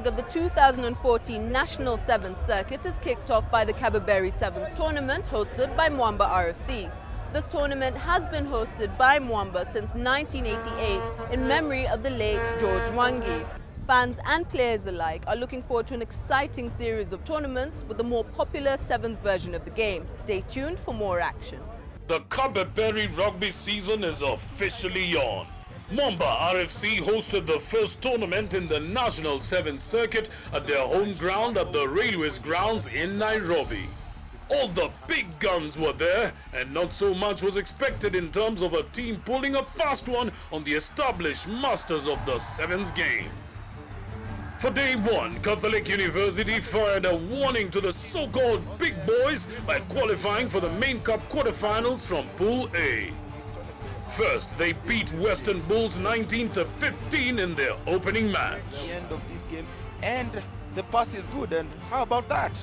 leg of the 2014 National Sevens Circuit is kicked off by the Kabeberi Sevens tournament hosted by Mwamba RFC. This tournament has been hosted by Mwamba since 1988 in memory of the late George Mwangi. Fans and players alike are looking forward to an exciting series of tournaments with the more popular sevens version of the game. Stay tuned for more action. The Kabeberi rugby season is officially on. Mwamba RFC hosted the first tournament in the National Sevens Circuit at their home ground at the Railways grounds in Nairobi. All the big guns were there, and not so much was expected in terms of a team pulling a fast one on the established masters of the sevens game. For day one, Catholic University fired a warning to the so-called big boys by qualifying for the main cup quarterfinals from Pool A. First, they beat Western Bulls 19-15 in their opening match. The end of this game, and the pass is good, and how about that?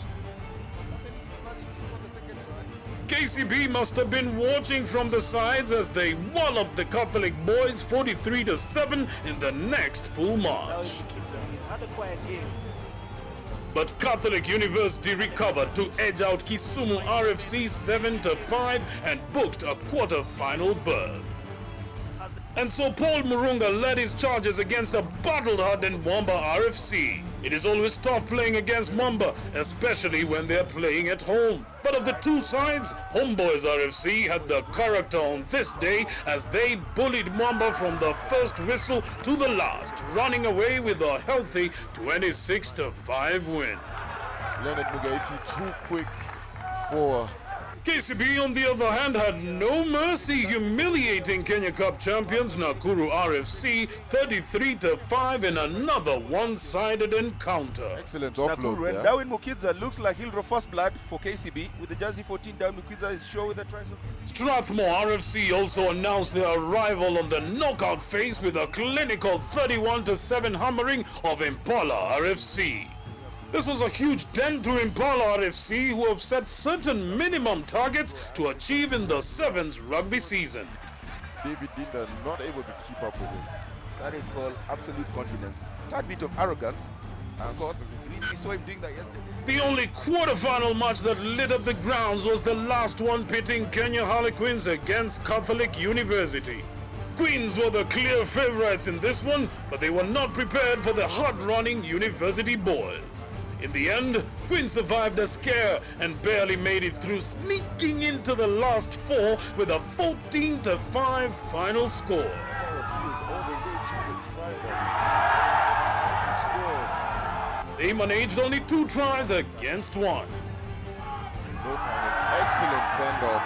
KCB must have been watching from the sides as they walloped the Catholic boys 43-7 in the next pool match. But Catholic University recovered to edge out Kisumu RFC 7-5 and booked a quarter-final berth. And so Paul Murunga led his charges against a battle-hardened Mwamba RFC. It is always tough playing against Mwamba, especially when they are playing at home. But of the two sides, Homeboys RFC had the character on this day as they bullied Mwamba from the first whistle to the last, running away with a healthy 26-5 win. Leonard Mugaisi too quick for KCB, on the other hand, had no mercy, humiliating Kenya Cup champions Nakuru RFC 33-5 in another one-sided encounter. excellent offload Nakuru, and there. Darwin Mukidza looks like he'll draw first blood for KCB with the jersey 14. Darwin Mukidza is sure with the tries of KCB. Strathmore RFC also announced their arrival on the knockout phase with a clinical 31-7 hammering of Impala RFC. This was a huge dent to Impala RFC, who have set certain minimum targets to achieve in the sevens rugby season. David Dinda not able to keep up with him. That is called absolute confidence. That bit of arrogance. And of course, we saw him doing that yesterday. The only quarter-final match that lit up the grounds was the last one, pitting Kenya Harlequins against Catholic University. Queens were the clear favorites in this one, but they were not prepared for the hard-running University boys. In the end, Queens survived a scare and barely made it through, sneaking into the last four with a 14-5 final score. They managed only 2 tries against 1. Excellent fend-off.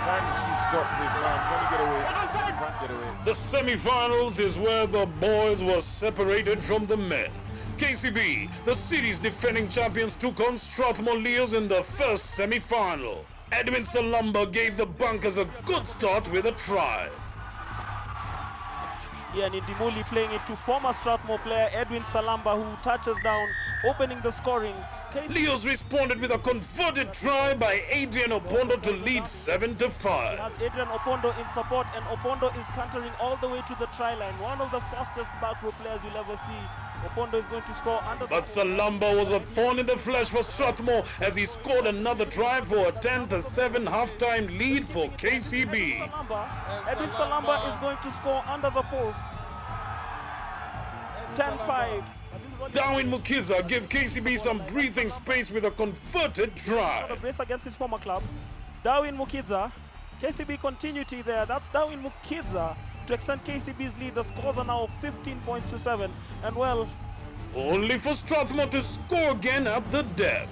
Can he stop his man? Can he get away? He can't get away. The semi-finals is where the boys were separated from the men. KCB, the city's defending champions, took on Strathmore Leos in the first semi-final. Edwin Salamba gave the Bunkers a good start with a try. Yeah, Ndimuli playing it to former Strathmore player Edwin Salamba, who touches down, opening the scoring. Leos responded with a converted try by Adrian Opondo to lead 7-5. Has Adrian Opondo in support, and Opondo is cantering all the way to the try line. One of the fastest back row players you'll ever see. Opondo is going to score under. But Salamba was a thorn in the flesh for Strathmore as he scored another try for a 10-7 halftime lead for KCB. Edwin Salamba is going to score under the post. 10-5. Darwin Mukiza gave KCB some breathing space with a converted try. The brace against his former club. Darwin Mukidza. KCB continuity there. That's Darwin Mukidza to extend KCB's lead. The scores are now 15 points to 7. And well, only for Strathmore to score again at the death.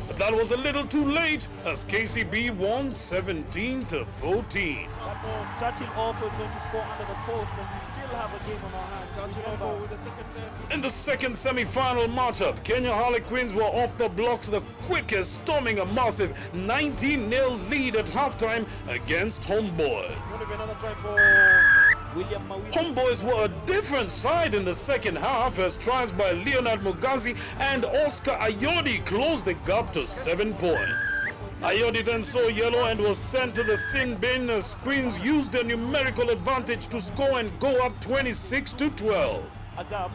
But that was a little too late as KCB won 17-14. Churchill also is going to score under the post, and we still have a game on our hands. In the second semi-final matchup, Kenya Harlequins were off the blocks the quickest, storming a massive 19-0 lead at halftime against Homeboys. Homeboys were a different side in the second half as tries by Leonard Mugazi and Oscar Ayodi closed the gap to 7 points. Ayodi then saw yellow and was sent to the sin bin as Queens used their numerical advantage to score and go up 26-12. A gap,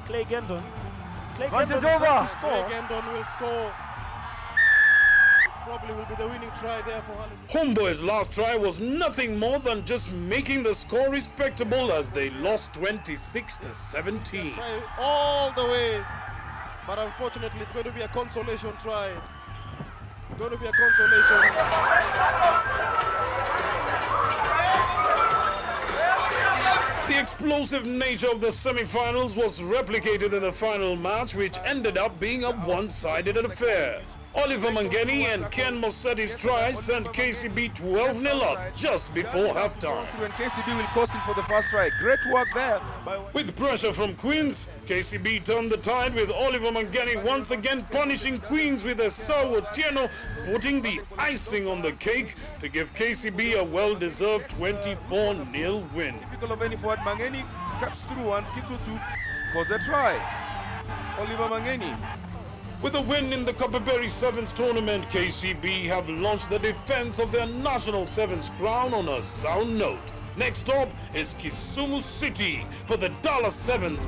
Clay Gendon. Clay Once Gendon it's is going over. to score. Gendon will score. It probably will be the winning try there for Harlequins. Homeboy's last try was nothing more than just making the score respectable as they lost 26-17. Try all the way, but unfortunately it's going to be a consolation try. It's going to be a consolation. The explosive nature of the semi-finals was replicated in the final match, which ended up being a one-sided affair. Oliver Mangeni and Ken Mossetti's tries sent KCB 12-0 up just before halftime. And KCB will coast him for the first try. Great work there. With pressure from Queens, KCB turned the tide with Oliver Mangeni once again punishing Queens with a Sao Otieno, putting the icing on the cake to give KCB a well-deserved 24-0 win. Typical of any forward, Mangeni skips through and skips to two, scores a try. Oliver Mangeni. With a win in the Kabeberi Sevens tournament, KCB have launched the defense of their national sevens crown on a sound note. Next up is Kisumu City for the Dallas Sevens.